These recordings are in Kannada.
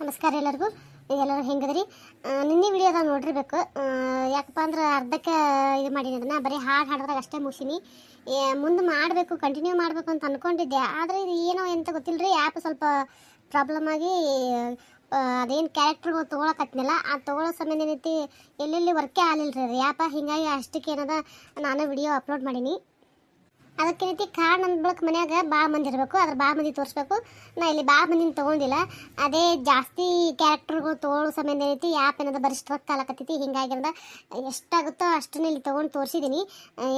ನಮಸ್ಕಾರ ಎಲ್ಲರಿಗೂ. ಎಲ್ಲರೂ ಹೆಂಗದ್ರಿ? ನಿನ್ನೆ ವಿಡಿಯೋದಾಗ ನೋಡಿರ್ಬೇಕು. ಯಾಕಪ್ಪ ಅಂದ್ರೆ ಅರ್ಧಕ್ಕೆ ಇದು ಮಾಡೀನಿ, ಅದನ್ನು ಬರೀ ಹಾಡಿದ್ರಾಗ ಅಷ್ಟೇ ಮುಗಿಸೀನಿ. ಮುಂದೆ ಮಾಡಬೇಕು, ಕಂಟಿನ್ಯೂ ಮಾಡಬೇಕು ಅಂತ ಅಂದ್ಕೊಂಡಿದ್ದೆ. ಆದರೆ ಇದು ಏನೋ ಎಂತ ಗೊತ್ತಿಲ್ಲ ರೀ, ಆ್ಯಪ್ ಸ್ವಲ್ಪ ಪ್ರಾಬ್ಲಮ್ ಆಗಿ ಅದೇನು ಕ್ಯಾರೆಕ್ಟರ್ಗಳು ತೊಗೊಳಕತ್ನಲ್ಲ, ಆ ತೊಗೊಳೋ ಸಮಯ ಏನೈತಿ ಎಲ್ಲೆಲ್ಲಿ ವರ್ಕೇ ಆಗಲಿಲ್ಲ ರೀ ಅದು ಆ್ಯಪ. ಹೀಗಾಗಿ ಅಷ್ಟಕ್ಕೆ ಏನದ ನಾನು ವಿಡಿಯೋ ಅಪ್ಲೋಡ್ ಮಾಡೀನಿ. ಅದಕ್ಕೇನೈತಿ ಕಾರ್ಡ್ ನನ್ನ ಬಳಕ ಮನ್ಯಾಗ ಭಾಳ ಮಂದಿ ಇರಬೇಕು, ಅದ್ರ ಭಾಳ ಮಂದಿ ತೋರಿಸ್ಬೇಕು. ನಾ ಇಲ್ಲಿ ಭಾಳ ಮಂದಿನ ತೊಗೊಂಡಿಲ್ಲ. ಅದೇ ಜಾಸ್ತಿ ಕ್ಯಾರೆಕ್ಟರ್ಗಳು ತೊಗೊಳ್ಳೋ ಸಮಯ ಏನೈತಿ ಆ್ಯಪ್ ಏನದ ಬರೀ ಸ್ಟ್ರಕ್ ಆಲಕತ್ತೈತಿ. ಹಿಂಗಾಗಿರೋದ ಎಷ್ಟಾಗುತ್ತೋ ಅಷ್ಟನ್ನ ಇಲ್ಲಿ ತೊಗೊಂಡು ತೋರಿಸಿದ್ದೀನಿ.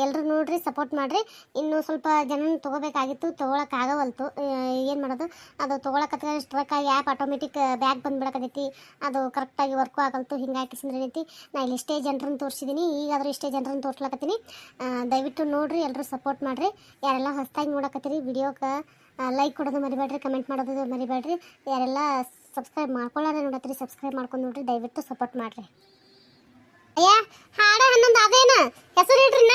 ಎಲ್ಲರೂ ನೋಡ್ರಿ, ಸಪೋರ್ಟ್ ಮಾಡಿರಿ. ಇನ್ನೂ ಸ್ವಲ್ಪ ಜನ ತೊಗೋಬೇಕಾಗಿತ್ತು, ತೊಗೊಳಕ್ಕಾಗವಲ್ತು. ಏನು ಮಾಡೋದು, ಅದು ತೊಗೊಳಕತ್ತ ಸ್ಟ್ರಕ್ ಆಗಿ ಆ್ಯಪ್ ಆಟೋಮೆಟಿಕ್ ಬ್ಯಾಗ್ ಬಂದುಬಿಡಕತ್ತೈತಿ. ಅದು ಕರೆಕ್ಟಾಗಿ ವರ್ಕು ಆಗಲ್ತು. ಹಿಂಗಾಗಿ ಏನೈತಿ ನಾ ಇಲ್ಲಿ ಇಷ್ಟೇ ಜನರನ್ನು ತೋರಿಸಿದ್ದೀನಿ. ಈಗಾದರೂ ಇಷ್ಟೇ ಜನರನ್ನು ತೋರಿಸ್ಲಕತ್ತೀನಿ. ದಯವಿಟ್ಟು ನೋಡಿರಿ, ಎಲ್ಲರೂ ಸಪೋರ್ಟ್ ಮಾಡಿರಿ. ಯಾರೆಲ್ಲ ಹೊಸದಾಗಿ ನೋಡಕತ್ತೀರಿ ವಿಡಿಯೋಕ್ಕೆ ಲೈಕ್ ಕೊಡೋದು ಮರಿಬೇಡ್ರಿ, ಕಮೆಂಟ್ ಮಾಡೋದು ಮರಿಬೇಡ್ರಿ. ಯಾರೆಲ್ಲ ಸಬ್ಸ್ಕ್ರೈಬ್ ಮಾಡ್ಕೊಳ್ಳೋಣ ನೋಡತ್ತೀರಿ, ಸಬ್ಸ್ಕ್ರೈಬ್ ಮಾಡ್ಕೊಂಡು ನೋಡ್ರಿ, ದಯವಿಟ್ಟು ಸಪೋರ್ಟ್ ಮಾಡ್ರಿ. ಅಯ್ಯ ಹಾಡ 11 ಅದೇನ ಹೆಸರು ಇಡ್ರಿನ.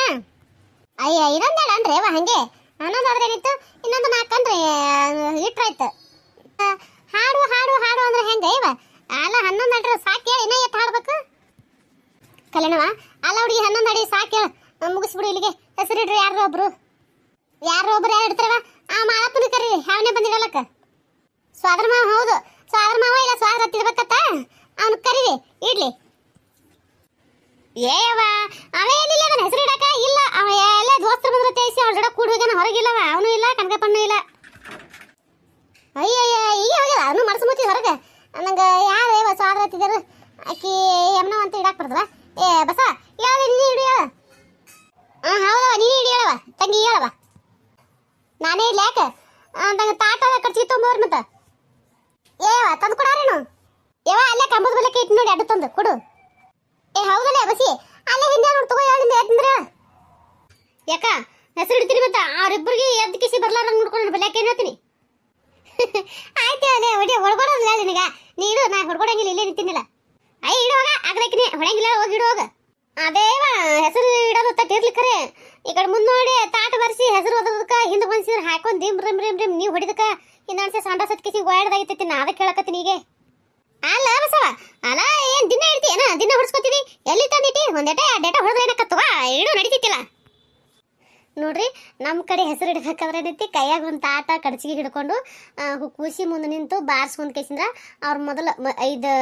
ಅಯ್ಯ ಇದೊಂದು ಅನ್ರಿ ಅವ ಹಂಗೆ 11 ಆದ್ರೆ ಏನಿತ್ತು, ಇನ್ನೊಂದು 4 ಅನ್ರಿ ಇಟ್ರಾಯ್ತು. ಹಾಡು ಹಾಡು ಹಾಡು ಅಂದ್ರೆ ಹೆಂಗೆ ಇವ? ಅಲ್ಲ 11 ಅಡ್ರಿ ಸಾಕು, ಇನ್ನ ಎಷ್ಟು ಹಾಡ್ಬೇಕು ಕಲ್ಯಾಣವ? ಅಲ್ಲ ಹುಡುಗಿ 11 ಅಡಿ ಸಾಕು, ಮುಗಿಸ್ಬಿಡು ಇಲ್ಲಿಗೆ. ಹೆಸರು ಇಡ್ರಿ ಯಾರು ಒಬ್ರು ಯಾರು ಇಡ್ತಾರವ. ಆ ಮಾಳಪ್ಪನ ಕರೀರಿ, ಅವನೇ ಬಂದಿಡಲಕ್ಕ. ಸ್ವಾದ್ರ ಮಾವ, ಹೌದು ಸ್ವಾದ್ರ ಮಾವ ಇಲ್ಲ ಸ್ವಾದ್ರ ಹತ್ತಿರ್ಬೇಕತ್ತ, ಅವನು ಕರೀರಿ ಇಡ್ಲಿ. ಏವ ಅವೇ ಇಲ್ಲ ನನ್ನ ಹೆಸರು ಇಡಕ ಇಲ್ಲ. ಅವ ಎಲ್ಲ ದೋಸ್ತರು ಬಂದ್ರೆ ತೇಸಿ ಅವ್ರ ಜಡ ಕೂಡಿ ಹೋಗ್ಯಾನ, ಹೊರಗಿಲ್ಲವ ಅವನು ಇಲ್ಲ, ಕನಕಪ್ಪಣ್ಣು ಇಲ್ಲ. ಅಯ್ಯಯ್ಯ ಈಗ ಹೋಗ್ಯದ ಅವನು ಮನಸ್ಸು ಮುಚ್ಚಿ ಹೊರಗೆ. ನಂಗೆ ಯಾರು ಏವ ಸ್ವಾದ್ರ ಹತ್ತಿದ್ದಾರೆ ಆಕಿ ಯಮ್ನ ಅಂತ ಇಡಾಕ್ ಬರ್ತದ. ಏ ಬಸ ಯಾವ್ದು ನೀ ಹಿಡಿ ಹೇಳ. ಹೌದವ ನೀನು ಹಿಡಿ ಹೇಳವ ತಂಗಿ ಹೇಳವ. ನಾನೇ ಇಲ್ಲ ಯಾಕೆ ನಂಗೆ ತಾಟ ಕಡ್ಸಿ ತೊಂಬೋರ್ ಮತ್ತೆ ಏವ ತಂದು ಕೊಡಾರೇನು? ಯವ ಅಲ್ಲೇ ಕಂಬದ ಬಲಕ್ಕೆ ಇಟ್ಟು ನೋಡಿ, ಅಡ್ಡು ತಂದು ಕೊಡು. ಏ ಹೌದಲ್ಲೇ ಬಸಿ ಅಲ್ಲೇ ಹಿಂದೆ ನೋಡಿ ತಗೋ, ಹೇಳಿಂದ ಯಾಕಂದ್ರೆ ಯಾಕ ಹೆಸರು ಇಡ್ತೀನಿ ಮತ್ತೆ ಅವ್ರಿಬ್ಬರಿಗೆ ಎದ್ದು ಕಿಸಿ ಬರ್ಲಾರ ನೋಡ್ಕೊಂಡು ಬಲ್ಯಾಕೆ ಏನು ಹೇಳ್ತೀನಿ. ಆಯ್ತು ಅದೇ ಹೊಡಿ ಹೊಡ್ಕೊಡೋದಿಲ್ಲ ನಿನಗ, ನೀನು ನಾ ಹೊಡ್ಕೊಡಂಗಿಲ್ಲ, ಇಲ್ಲೇ ನಿಂತಿನಿಲ್ಲ. ಅಯ್ಯ ಇಡುವಾಗ ಆಗ್ಲಕ್ಕಿನಿ ಹೊಡಂಗಿಲ್ಲ, ಹೋಗಿ ಇಡುವಾಗ. ಅದೇವ ಹೆಸರು ಇಡೋದು ತಟ್ಟಿರ್ಲಿಕ್ಕರೆ ಈ ಕಡೆ ಮುಂದೆ ನೋಡಿ ತಾಟ ಬರ್ಸಿ ಹೆಸರು ಓದೋದಕ್ಕೆ ಹಿಂದೆ ಬಂದಿಸಿದ್ರೆ ಹಾಕೊಂಡು ದಿಮ್ ರಿಮ್ ರಿಮ್ ರಿಮ್ ನೀವು ಹೊಡಿದಕ್ಕೆ ಇನ್ನೊಂದ್ಸೆ ಸಂಡ ಸತ್ಕಿಸಿ ಓಡಾಡ್ದಾಗಿತ್ತೈತಿ. ನಾ ಅದಕ್ಕೆ ಹೇಳಕತ್ತೀನಿ ಈಗ. ಅಲ್ಲ ಬಸವ ಅಲ್ಲ ಏನು ದಿನ ಇಡ್ತಿ ಏನ? ದಿನ ಹೊಡ್ಸ್ಕೊತೀವಿ, ಎಲ್ಲಿ ತಂದಿಟ್ಟಿ? ಒಂದೇಟ ಡೇಟ ಹೊಡೆದ್ರೆ ಏನಕ್ಕತ್ತವ, ಇಡು ನಡಿತಿತ್ತಿಲ್ಲ ನೋಡ್ರಿ. ನಮ್ಮ ಕಡೆ ಹೆಸರು ಇಡಬೇಕಾದ್ರೆ ಏನೈತಿ ಕೈಯಾಗ ಒಂದು ತಾಟ ಕಡಚಿಗೆ ಹಿಡ್ಕೊಂಡು ಕೂಸಿ ಮುಂದೆ ನಿಂತು ಬಾರಿಸ್ಕೊಂಡು ಕೇಸಿಂದ್ರ ಅವ್ರ ಮೊದಲು 5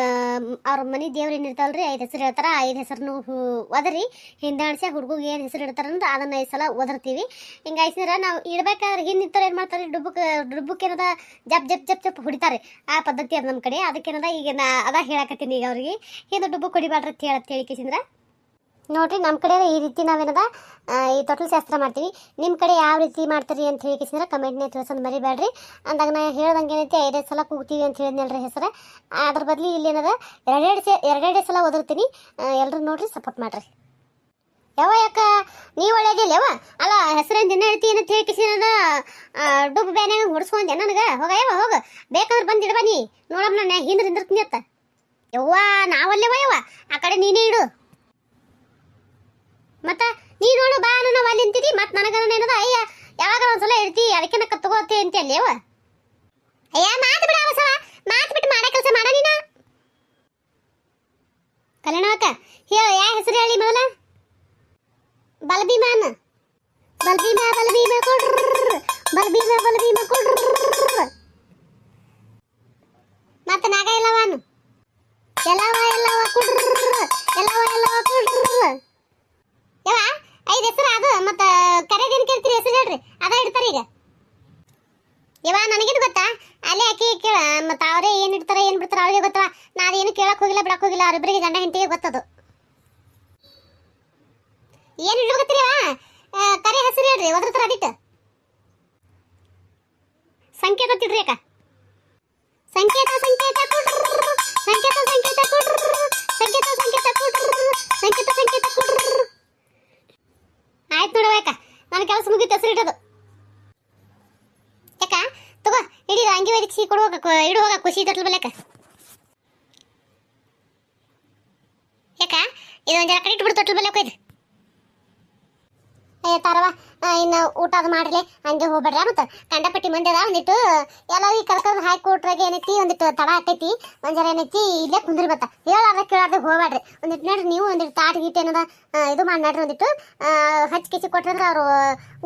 ಅವ್ರ ಮನೆ ದೇವ್ರು ಏನಿರ್ತಾವಲ್ರಿ 5 ಹೆಸರು ಹೇಳ್ತಾರ. 5 ಹೆಸರನ್ನು ಒದರಿ ಹಿಂದಾಣಿಸಿ ಹುಡುಗಿಗೆ ಏನು ಹೆಸರು ಇಡ್ತಾರ ಅಂದ್ರೆ ಅದನ್ನ 5 ಸಲ ಒದರ್ತೀವಿ. ಹಿಂಗಾಯ್ಸಿದ್ರೆ ನಾವು ಇಡ್ಬೇಕಾದ್ರೆ ಹಿಂದೆ ನಿಂತವ್ರು ಏನು ಮಾಡ್ತಾರೆ, ಡುಬ್ಬಕ್ಕೆ ಏನದ ಜಪ್ ಜಪ್ ಜಪ್ ಜಪ್ ಹೊಡಿತಾರೆ. ಆ ಪದ್ಧತಿ ಅದು ನಮ್ಮ ಕಡೆ. ಅದಕ್ಕೇನದ ಈಗ ನಾ ಅದ ಹೇಳಕತ್ತೀನಿ ಈಗ ಅವ್ರಿಗೆ, ಹಿಂದೆ ಡುಬ್ಬಕ್ಕೆ ಹೊಡಿಬಾರ್ದು ಅಂತ ಹೇಳಿ ಕೇಸಿಂದ್ರ ನೋಡ್ರಿ. ನಮ್ಮ ಕಡೆ ಈ ರೀತಿ ನಾವೇನದ ಈ ತೊಟ್ಲು ಶಾಸ್ತ್ರ ಮಾಡ್ತೀವಿ. ನಿಮ್ಮ ಕಡೆ ಯಾವ ರೀತಿ ಮಾಡ್ತೀರಿ ಅಂತ ಹೇಳಿಕಿಸಿದ್ರೆ ಕಮೆಂಟ್ನೇ ತಿಳಿಸೋದು ಮರಿಬೇಡ್ರಿ. ಅಂದಾಗ ನಾ ಹೇಳ್ದಂಗೆ ಏನೈತಿ 5 ಸಲ ಕೂಗ್ತೀವಿ ಅಂತ ಹೇಳಿದ್ನಲ್ರಿ ಹೆಸರು. ಅದ್ರ ಬದಲಿ ಇಲ್ಲಿ ಏನದ 2 ಸಲ ಓದಿರ್ತೀನಿ. ಎಲ್ಲರೂ ನೋಡ್ರಿ, ಸಪೋರ್ಟ್ ಮಾಡ್ರಿ. ಯಾವ ಯಾಕ ನೀವು ಒಳ್ಳೇದಿಲ್ಲ ಯಾವ? ಅಲ್ಲ ಹೆಸರೇನು ದಿನ ಹೇಳ್ತೀನಿ ಅಂತ ಹೇಳಿಕಿಸಿದ ಡುಬ್ಬ ಬ್ಯಾನ್ಯಾಗ ಹೊಡ್ಸ್ಕೊಂಡೆ ನನಗೆ. ಹೋಗ ಯಾವ ಹೋಗ, ಬೇಕಾದ್ರೆ ಬಂದಿಡವ ನೀ ನೋಡಮ್ಮ, ನಾನು ಹಿಂದೆ ನಿಂದಿರ್ತೀನಿ ಅತ್ತ. ಯವ್ವ ನಾವಲ್ಲೇವ ಯವ್ವ, ಆ ಕಡೆ ನೀನೇ ಇಡು. ಮತ್ತ ನೀ ನೋಡು ಬಾ ನಾನು ಅಲ್ಲಿ ನಿಂತಿದ್ದಿ, ಮತ್ತೆ ನನಗನ ಏನದ ಅಯ್ಯ ಯಾವಾಗ ಒಂದ್ಸಲ ಇರ್ತಿ ಅದಕ್ಕೆ ನಕ್ಕ ತಗೋತಿ ಅಂತ ಅಲ್ಲೇವ. ಅಯ್ಯ ಮಾತು ಬಿಡ ಅವಸರ, ಮಾತು ಬಿಟ್ಟು ಮಾಡೋ ಕೆಲಸ ಮಾಡ ನೀನ. ಕಲ್ಯಾಣವಕ್ಕ ಹೇಳ, ಯಾವ ಹೆಸರು ಹೇಳಿ ಮೊದಲ? ಬಲಭೀಮಾನ. ಬಲಭೀಮ ಬಲಭೀಮ ಕೊಡ್ರ, ಬಲಭೀಮ ಬಲಭೀಮ ಕೊಡ್ರ. ಮತ್ತೆ ನಾಗ ಎಲ್ಲವಾನು ಎಲ್ಲವ ಎಲ್ಲವ ಕೊಡ್ರ, ಎಲ್ಲವ ಎಲ್ಲವ ಕೊಡ್ರ. ಯವ 5 ಹೆಸರು ಅದು ಮತ್ತೆ ಕರೆದೇನು ಕೇಳ್ತೀರಿ ಹೆಸರು ಹೇಳ್ರಿ, ಅದ ಇಡ್ತಾರೆ ಈಗ. ಯವ ನನಗೇನು ಗೊತ್ತಾ, ಅಲ್ಲೇ ಆಕಿ ಕೇಳ ಮತ್ತೆ ಅವರೇ ಏನು ಇಡ್ತಾರೆ ಏನು ಬಿಡ್ತಾರೆ ಅವ್ರಿಗೆ ಗೊತ್ತವ. ನಾನೇನು ಕೇಳಕ್ ಹೋಗಿಲ್ಲ ಬಿಡಕ್ ಹೋಗಿಲ್ಲ, ಅವರಿಬ್ಬರಿಗೆ ಗಂಡ ಹೆಂಡತಿಗೆ ಗೊತ್ತದು. ಏನು ಇಡ್ಬೇಕತ್ತೀರಿವ? ಕರೆ ಹೆಸರು ಹೇಳ್ರಿ, ಒದ್ರತ್ರ ಅದಿಟ್ಟು ಸಂಕೇತ ತಿಡ್ರಿ ಅಕ್ಕ. ಸಂಕೇತ ಸಂಕೇತ ಕೊಡ್ರ, ಸಂಕೇತ ಸಂಕೇತ ಕೊಡ್ರ, ಸಂಕೇತ ಸಂಕೇತ ಕೊಡ್ರ, ಸಂಕೇತ ಸಂಕೇತ ಕೊಡ್ರ. ಆಯ್ತು ನೋಡವ, ನನ್ನ ಕೆಲಸ ಮುಗಿತು ಹೆಸರು ಇಡೋದು. ಯಾಕ ತಗೋ ಇಡೀ ಅಂಗಿ ಒದಗಿಸಿ ಕೊಡುವಾಗ ಇಡುವಾಗ ಖುಷಿ ತೊಟ್ಲು ಬಲ್ಯಾಕ. ಯಾಕ ಇದೊಂದು ಜರ ಕಡೆ ಇಟ್ಬಿಡು ತೊಟ್ಲು ಬಲ್ಯಾಕ. ಇದು ತಾರವ ಇನ್ನು ಊಟ ಅದು ಮಾಡ್ರಿ ಹಂಗೆ ಹೋಗ್ಬೇಡ್ರ ಮತ್ತೆ ಕಂಡಪಟ್ಟಿ ಮಂದಿ ಅದ ಒಂದಿಟ್ಟು ಎಲ್ಲರಿಗೂ ಕರ್ಕರ್ ಹಾಕಿ ಕೊಟ್ರಾಗ ಏನೈತಿ ಒಂದಿಟ್ಟು ತಡ ಆಕೈತಿ ಒಂದ್ ಜರ ಏನೈತಿ ಇಲ್ಲೇ ಕುಂದ್ರಿ ಬತ್ತ ಹೇಳಾರ್ದ ಕೇಳಾರ್ದ ಹೋಗ್ಬೇಡ್ರಿ ಒಂದಿಟ್ಟು ನೋಡ್ರಿ ನೀವು ಒಂದಿಟ್ಟು ತಾಟ್ ಗೀಟ್ ಏನದ ಇದು ಮಾಡಿ ನೋಡ್ರಿ ಒಂದಿಟ್ಟು ಹಚ್ಚಿ ಕಿಚ್ಚಿ ಕೊಟ್ರಂದ್ರೆ ಅವರು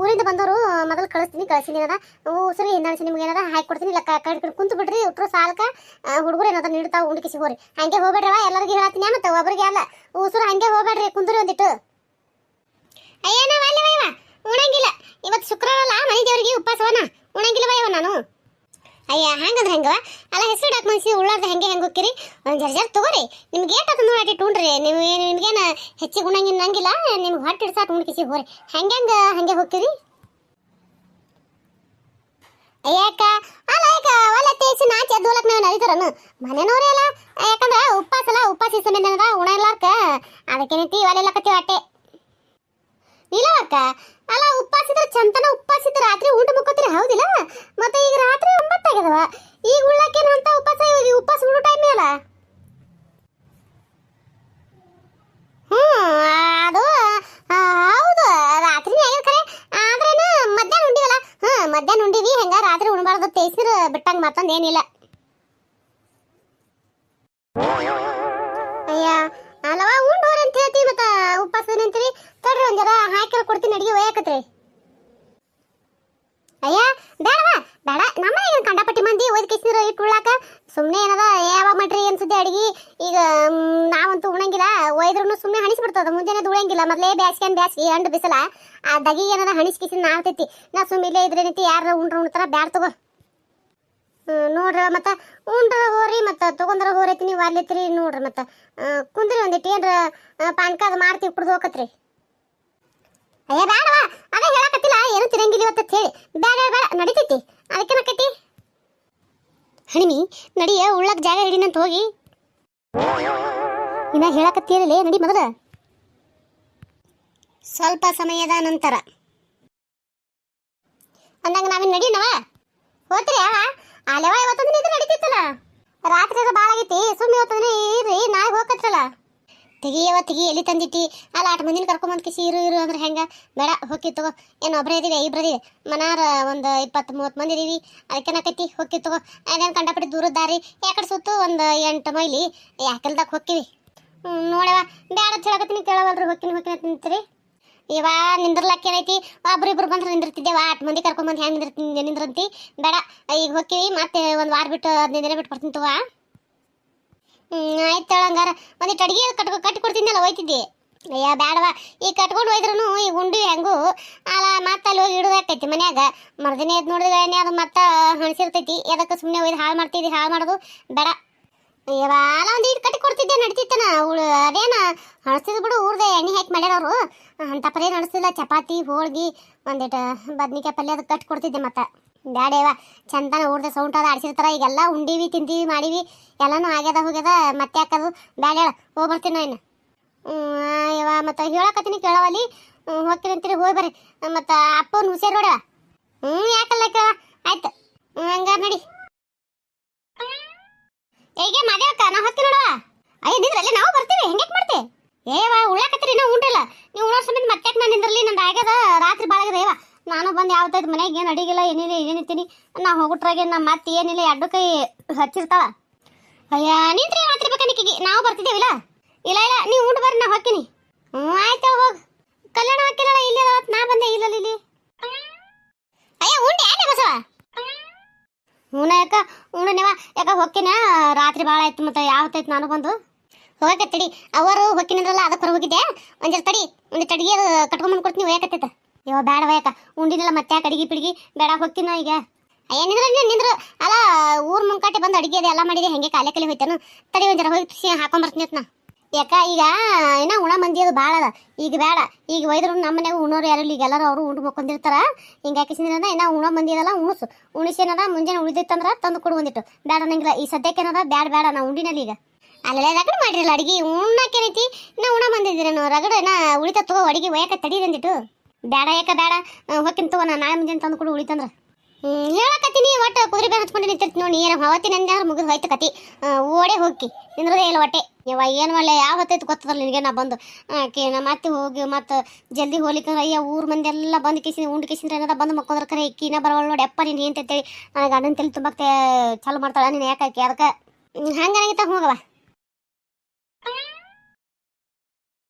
ಊರಿಂದ ಬಂದವರು ಮೊದಲು ಕಳಿಸ್ತೀನಿ ಏನದ ಉಸಿರು ಹಿಂದಾಣಿಸಿ ನಿಮ್ಗೆ ಏನದ ಹಾಕಿ ಕೊಡ್ತೀನಿ ಇಲ್ಲ ಕಡೆ ಕುಂತು ಬಿಡ್ರಿ ಉಟ್ರು ಸಾಲ್ಕ ಹುಡುಗರು ಏನದ ನೀಡ್ತಾವ ಉಂಡಿಕಿಸಿ ಹೋರಿ ಹಂಗೆ ಹೋಗ್ಬೇಡ್ರವ ಎಲ್ಲರಿಗೂ ಹೇಳತ್ತೀನಿ ಮತ್ತೆ ಒಬ್ರಿಗೆ ಅಲ್ಲ ಉಸಿರು ಹಂಗೆ ಹೋಗ್ಬೇಡ್ರಿ ಕುಂದ್ರಿ ಒಂದಿಟ್ಟು ಅಯ್ಯನ ವಾಲ್ಯವಯ್ಯವ ಉಣಂಗಿಲ್ಲ ಇವತ್ತು ಶುಕ್ರವಾರ ಅಲ್ಲ ಮನೆ ದೇವರಿಗೆ ಉಪವಾಸವನ ಉಣಂಗಿಲ್ಲ ವಯ್ಯವ ನಾನು ಅಯ್ಯ ಹಂಗಂದ್ರೆ ಹೆಂಗವ ಅಲ್ಲ ಹೆಸರು ಡಾಕ್ ಮನ್ಸಿ ಉಳ್ಳಾರ್ದ ಹೆಂಗೆ ಹೋಗ್ತೀರಿ ಒಂದು ಜರ ತಗೋರಿ ನಿಮ್ಗೆ ಏಟದ ನೋಡಿ ಉಣ್ರಿ ನಿಮ್ಗೇನು ಹೆಚ್ಚಿಗೆ ಉಣಂಗಿಲ್ಲ ನಿಮ್ಗೆ ಹೊಟ್ಟೆ ಹಿಡ್ಸಾಕ ಉಣ್ಕಿಸಿ ಹೋರಿ ಹಂಗೆ ಹೋಗ್ತೀರಿ ಅಯ್ಯಕ್ಕ ಅಲ್ಲ ಒಳ್ಳೆ ತೇಸಿ ನಾಚಿ ಅದ್ದೋಲಕ್ ನಾವು ನಡೀತಾರನು ಮನೆನವ್ರಿ ಅಲ್ಲ ಯಾಕಂದ್ರೆ ಉಪವಾಸ ಸಮಯದ ಉಣ ಇರ್ಲಾರ್ಕ ಅದಕ್ಕೇನೈತಿ ಒಲೆಲ್ಲಕತ್ತೀವಿ ಅಟ್ಟೆ ಇಲ್ಲವಕ್ಕ ಅಲ್ಲ ಉಪ್ಪಾಸಿದ್ರೆ ಚಂತನ ಉಪ್ಪಾಸಿದ್ರೆ ರಾತ್ರಿ ಊಟ ಮುಕ್ಕೋತೀರಿ ಹೌದಿಲ್ಲ ಮತ್ತೆ ಈಗ ರಾತ್ರಿ 9 ಆಗ್ಯದವ ಈಗ ಉಳ್ಳಾಕೇನು ಅಂತ ಉಪ್ಪಾಸ ಬಿಡೋ ಟೈಮ್ ಅಲ್ಲ ಅದು ಹೌದು ರಾತ್ರಿನೇ ಆಗ್ಯದ ಖರೆ ಆದ್ರೇನು ಮಧ್ಯಾಹ್ನ ಉಂಡಿವಲ್ಲ ಮಧ್ಯಾಹ್ನ ಉಂಡಿವಿ ಹೆಂಗ ರಾತ್ರಿ ಉಣಬಾರ್ದು ತೇಸಿರ್ ಬಿಟ್ಟಂಗ ಮತ್ತೊಂದು ಏನಿಲ್ಲ ಅಯ್ಯ ಅಲ್ಲವಾ ಉಂಡೋರಿ ಅಂತ ಹೇಳ್ತೀವಿ ಮತ್ತ ಉಪವಾಸ ನಿಂತೀರಿ ತಡ್ರಿ ಒಂದ್ ಜರ ಹಾಕಿ ಕೊಡ್ತೀನಿ ಅಡಿಗೆ ಒಯ್ಯಾಕತ್ರಿ ಅಯ್ಯ ಬೇಡವಾ ಬೇಡ ನಮ್ಮ ಈಗ ಕಂಡಪಟ್ಟಿ ಮಂದಿ ಒಯ್ದು ಕಿಸಿರ ಇಟ್ಟು ಉಳ್ಳಾಕ ಸುಮ್ಮನೆ ಏನದ ಯಾವಾಗ ಮಾಡ್ರಿ ಅನ್ಸುತ್ತೆ ಅಡಿಗೆ ಈಗ ನಾವಂತೂ ಉಣಂಗಿಲ್ಲ ಒಯ್ದ್ರೂ ಸುಮ್ಮನೆ ಹಣಿಸ್ಬಿಡ್ತದ ಮುಂಜಾನೆ ಉಳಂಗಿಲ್ಲ ಮೊದಲೇ ಬ್ಯಾಸ್ಗೆ ಅಂಡು ಬಿಸಲ ಆ ದಗಿಗೆ ಏನದ ಹಣಿಸ್ಕಿಸಿ ನಾಳ್ತೈತಿ ನಾ ಸುಮ್ಮನೆ ಇಲ್ಲೇ ಇದ್ರೇನೈತಿ ಯಾರ ಉಣ್ತಾರ ಬ್ಯಾಡ ತಗೋ ನೋಡ್ರಿ ಮತ್ತೆ ಉಂಡ್ರ ಹೋರಿ ಮತ್ತೆ ತಗೊಂಡ್ರ ಹೋರೈತಿ ನೀವು ಅಲ್ಲಿತ್ರಿ ನೋಡ್ರಿ ಮತ್ತೆ ಕುಂದ್ರಿ ಒಂದಿಟ್ಟು ಏನ್ರ ಪಾನ್ಕ ಅದು ಮಾಡ್ತೀವಿ ಕುಡ್ದು ಹೋಗತ್ರಿ ಅಯ್ಯ ಬೇಡವಾ ಅದೇ ಹೇಳಕತ್ತಿಲ್ಲ ಏನು ತಿರಂಗಿಲ್ಲ ಇವತ್ತು ಹೇಳಿ ಬೇಡ ನಡಿತೈತಿ ಅದಕ್ಕೆ ನಕೈತಿ ಹಣಿಮಿ ನಡಿಯ ಉಳ್ಳಕ್ ಜಾಗ ಹಿಡಿನಂತ ಹೋಗಿ ಇನ್ನ ಹೇಳಕತ್ತೀರಲೇ ನಡಿ ಮೊದಲ ಸ್ವಲ್ಪ ಸಮಯದ ನಂತರ ಅಂದಂಗ ನಾವಿನ್ ನಡಿನವ ಹೋತ್ರಿ ಅಲೆವ ಇವತ್ತಂದ್ರೆ ಇದು ನಡೀತಿತ್ತಲ್ಲ ರಾತ್ರಿ ಭಾಳ ಆಗೈತಿ ಸುಮ್ಮನೆ ಇವತ್ತಂದ್ರೆ ಇರ್ರಿ ನಾಳೆ ಹೋಗತ್ರಲ್ಲ ತೆಗಿ ಎಲ್ಲಿ ತಂದಿಟ್ಟಿ ಅಲ್ಲ 8 ಮಂದಿನ ಕರ್ಕೊಂಬಂದ್ ಕಿಸಿ ಇರು ಅಂದ್ರೆ ಹೆಂಗ ಬೇಡ ಹೋಗಿ ತಗೋ ಏನು ಒಬ್ಬರೇ ಇದೀವಿ ಇಬ್ಬರದಿವಿ ಮನಾರ ಒಂದು 20-30 ಮಂದಿ ಇದೀವಿ ಅದಕ್ಕೆ ನಾಕೈತಿ ಹೋಗಿ ತಗೋ ಅದೇನು ಕಂಡಪಟ್ಟಿ ದೂರದ ದಾರಿ ಯಾಕಡೆ ಸುತ್ತು ಒಂದು 8 ಮೈಲಿ ಯಾಕೆಲ್ದಾಗ ಹೋಗ್ತೀವಿ ನೋಡವ ಬೇಡ ಅಂತ ಹೇಳಕತ್ತೀನಿ ಕೇಳವಲ್ರಿ ಹೋಗ್ತೀನಿ ನಿಂತೀರಿ ಇವ ನಿಂದ್ರಲಕ್ಕ ಏನೈತಿ ಒಬ್ರಿಬ್ರು ಬಂದ್ರೆ ನಿಂದಿರ್ತಿದ್ದೇವ 8 ಮಂದಿ ಕರ್ಕೊಂಬಂದು ಹೆಂಗೆ ನಿಂದ್ರಂತಿ ಬೇಡ ಈಗ ಹೋಗ್ತೀವಿ ಮತ್ತೆ ಒಂದು ವಾರ ಬಿಟ್ಟು 15 ದಿನ ಬಿಟ್ಟು ಬರ್ತೀನಿ ತಗೋ ಆಯ್ತು ಹಂಗಾರ ಒಂದಿಟ್ಟು ಅಡಿಗೆ ಕಟ್ಟಿ ಕೊಡ್ತಿದ್ದೆಲ್ಲ ಹೋಯ್ತಿದ್ದೆ ಅಯ್ಯ ಬೇಡವ ಈಗ ಕಟ್ಕೊಂಡು ಹೋಯ್ದ್ರು ಈಗ ಉಂಡು ಹೆಂಗೂ ಅಲ್ಲ ಮತ್ತೆ ಅಲ್ಲಿ ಹೋಗಿ ಇಡೋದಾಕೈತಿ ಮನ್ಯಾಗ ಮರ್ದಿನ ಎದ್ದು ನೋಡಿದ್ರೆ ಅದು ಮತ್ತೆ ಹಣಿಸಿರ್ತೈತಿ ಅದಕ್ಕೆ ಸುಮ್ಮನೆ ಒಯ್ದು ಹಾಳು ಮಾಡೋದು ಬೇಡ ಅಯ್ಯವ ಅಲ್ಲ ಒಂದು ಇಟ್ಟು ಕಟ್ಟಿ ಕೊಡ್ತಿದ್ದೆ ನಡ್ತಿತ್ತನ ಅದೇನ ಹಣಸ್ತಿದ್ ಬಿಡು ಊರ್ದೆ ಎಣ್ಣೆ ಹಾಕಿ ಮಾಡ್ಯಾರವರು ಅಂತ ಪದೇ ನಡೆಸ್ತಿಲ್ಲ ಚಪಾತಿ ಹೋಳ್ಗಿ ಒಂದಿಟ್ಟು ಬದ್ನಿಕಾಯಿ ಪಲ್ಯ ಅದಕ್ಕೆ ಕಟ್ಟಿ ಕೊಡ್ತಿದ್ದೆ ಮತ್ತೆ ಬ್ಯಾಡೇವ ಚಂದನ ಊರ್ದೆ ಸೌಂಟ್ ಅದ ಆಡಿಸಿರ್ತಾರ ಈಗೆಲ್ಲ ಉಂಡಿವಿ ತಿಂತೀವಿ ಮಾಡಿವಿ ಎಲ್ಲನೂ ಆಗ್ಯದ ಹೋಗ್ಯದ ಮತ್ತೆ ಯಾಕದು ಬ್ಯಾಡ ಹೇಳ ಹೋಗ್ಬರ್ತೀನಿ ನಾ ಇನ್ನು ಇವ ಮತ್ತೆ ಹೇಳಕತ್ತೀನಿ ಕೇಳವಲ್ಲಿ ಹೋಗ್ತೀನಿ ಅಂತೀರಿ ಹೋಗಿ ಬರ್ರಿ ಮತ್ತು ಅಪ್ಪನ ಹುಷಾರು ನೋಡ ಯಾಕಲ್ಲ ಕೇಳ ಆಯ್ತು ಹಂಗಾರ ನಡಿ ಹೇಗೆ ಮಾದೇವಕ್ಕ ನಾ ಹೊತ್ತಿ ನೋಡವ ಅಯ್ಯ ನಿಂದ್ರಲ್ಲೇ ನಾವು ಬರ್ತೀವಿ ಹೆಂಗೆ ಮಾಡ್ತೀವಿ ಏವ ಉಳ್ಳಾಕತ್ತೀರಿ ನಾವು ಉಂಡ್ರಲ್ಲ ನೀವು ಉಳ್ಳೋ ಸಮಯ ಮತ್ತೆ ನಾನು ನಿಂದ್ರಲಿ ನಂದು ಆಗ್ಯದ ರಾತ್ರಿ ಭಾಳಾಗ್ಯದ ಏವ ನಾನು ಬಂದು ಯಾವತ್ತಾಯ್ತು ಮನೆಗೆ ಏನು ಅಡಿಗಿಲ್ಲ ಏನಿಲ್ಲ ಏನಿರ್ತೀನಿ ನಾ ಹೋಗುಟ್ರಾಗೆ ನಮ್ಮ ಮತ್ತೆ ಏನಿಲ್ಲ 2 ಕೈ ಹಚ್ಚಿರ್ತಾವ ಅಯ್ಯ ನಿಂತ್ರಿ ಮಾತಿರ್ಬೇಕನಿಗೆ ನಾವು ಬರ್ತಿದ್ದೇವಿಲ್ಲ ಇಲ್ಲ ನೀವು ಉಂಡು ಬರ್ರಿ ನಾ ಹೋಗ್ತೀನಿ ಆಯ್ತು ಹೋಗಿ ಕಲ್ಯಾಣ ಹಾಕಿಲ್ಲ ಇಲ್ಲಿ ನಾ ಬಂದೆ ಇಲ್ಲ ಇಲ್ಲಿ ಅಯ್ಯ ಉಂಡೆ ಯಾಕೆ ಬಸವ ಯಾಕ ಉಂಡನೇವ ಯಾಕ ಹೊಕ್ಕಿನ ರಾತ್ರಿ ಭಾಳ ಆಯ್ತು ಮತ್ತೆ ಯಾವತ್ತಾಯ್ತು ನಾನು ಬಂದು ಹೋಗಕತ್ತಡಿ ಅವರು ಹೊಕ್ಕಿನಂದ್ರಲ್ಲ ಅದಕ್ಕೆ ಹೊರ ಹೋಗಿದ್ದೆ ಒಂದಿಷ್ಟು ತಡಿ ಒಂದಿಷ್ಟು ಅಡಿಗೆ ಕಟ್ಕೊಂಬಂದು ಕೊಡ್ತೀನಿ ಒಯ್ಯಕತ್ತೈತ ಇವ ಬೇಡ ಒಯ್ಯಕ ಉಂಡಿನಿಲ್ಲ ಮತ್ತೆ ಯಾಕೆ ಅಡಿಗೆ ಪಿಡಿಗೆ ಬೇಡ ಹೋಗ್ತೀನ ಈಗ ಅಯ್ಯ ನಿಂದ್ರು ಅಲ್ಲ ಊರ್ ಮುಂಕಾಟೆ ಬಂದು ಅಡಿಗೆ ಅದು ಎಲ್ಲ ಮಾಡಿದೆ ಹೆಂಗೆ ಕಾಲೇ ಹೋಯ್ತಾನು ತಡಿ ಒಂದ್ ಜರ ಹೋಗಿ ಹಾಕೊಂಬರ್ತೀನಿ ನಾ ಯಾಕ ಈಗ ಏನೋ ಉಣ ಮಂದಿ ಅದು ಭಾಳ ಅದ ಈಗ ಬೇಡ ಈಗ ಒಯ್ದ್ರು ನಮ್ಮ ಮನ್ಯಾಗ ಉಣ್ಣೋರು ಯಾರು ಈಗ ಎಲ್ಲರೂ ಅವರು ಉಂಡು ಮಕ್ಕೊಂಡಿರ್ತಾರ ಹಿಂಗಾಕಿಸಿದ ಏನೋ ಉಣ ಮಂದಿ ಅದಲ್ಲ ಉಣಿಸೇನದ ಮುಂಜಾನೆ ಉಳಿದಿತ್ತಂದ್ರ ತಂದು ಕೊಡು ಬಂದಿಟ್ಟು ಬೇಡ ನಂಗಿಲ್ಲ ಈ ಸದ್ಯಕ್ಕೇನದ ಬೇಡ ನಾ ಉಂಡಿನಲ್ಲಿ ಈಗ ಅಲ್ಲೆಲ್ಲ ರಗಡ್ ಮಾಡಿರಲ್ಲ ಅಡಿಗೆ ಉಣ್ಣಾಕೇನೈತಿ ನಾ ಉಣ ಬಂದಿದ್ದೀರೇನು ರಗಡ ನಾ ಉಳಿತ ತಗೋ ಅಡಿಗೆ ಒಯ್ಯಕ ತಡಿ ಅಂದಿಟ್ಟು ಬೇಡ ಯಾಕ ಬೇಡ ಹೋಗ್ತೀನಿ ತಗೋ ನಾ ನಾಳೆ ಮುಂಜಾನೆ ತಂದು ಕೊಡು ಉಳಿತಂದ್ರ ಹೇಳಕತ್ತೀನಿ ಒಟ್ಟು ಕುದುರೆ ಬೇರೆ ಹಚ್ಕೊಂಡು ನಿಂತಿರ್ತಿ ನೋಡಿ ನೀರು ಅವತ್ತಿನ ಮುಗಿದು ಹೋಯ್ತು ಕತಿ ಓಡೇ ಹೋಗಿ ನಿಂದ್ರದೇ ಇಲ್ಲ ಹೊಟ್ಟೆ ಯವ್ವ ಏನು ಒಳ್ಳೆ ಯಾವ ಹೊತ್ತೈತೆ ಗೊತ್ತದಲ್ಲ ನಿನಗೆ ನಾ ಬಂದು ನಮ್ಮ ಅತ್ತೆ ಹೋಗಿ ಮತ್ತು ಜಲ್ದಿ ಹೋಗ್ಲಿಕ್ಕಂದ್ರೆ ಅಯ್ಯ ಊರು ಮಂದಿ ಎಲ್ಲ ಬಂದು ಕಿಸಿ ಉಂಡು ಕಿಸಿಂದ್ರೆ ಏನದ ಬಂದು ಮಕ್ಕೊಂಡ್ರೆ ಕರೆ ಇಕ್ಕಿನ ಬರವಳು ನೋಡಿ ಅಪ್ಪ ನೀನು ಏನು ಅಂತೇಳಿ ನನಗೆ ಅಣ್ಣನ ತಲೆ ತುಂಬಕ್ಕೆ ಚಾಲು ಮಾಡ್ತಾಳೆ ನೀನು ಯಾಕೆ ಅದಕ್ಕೆ ಹಂಗೆ ಹೋಗವ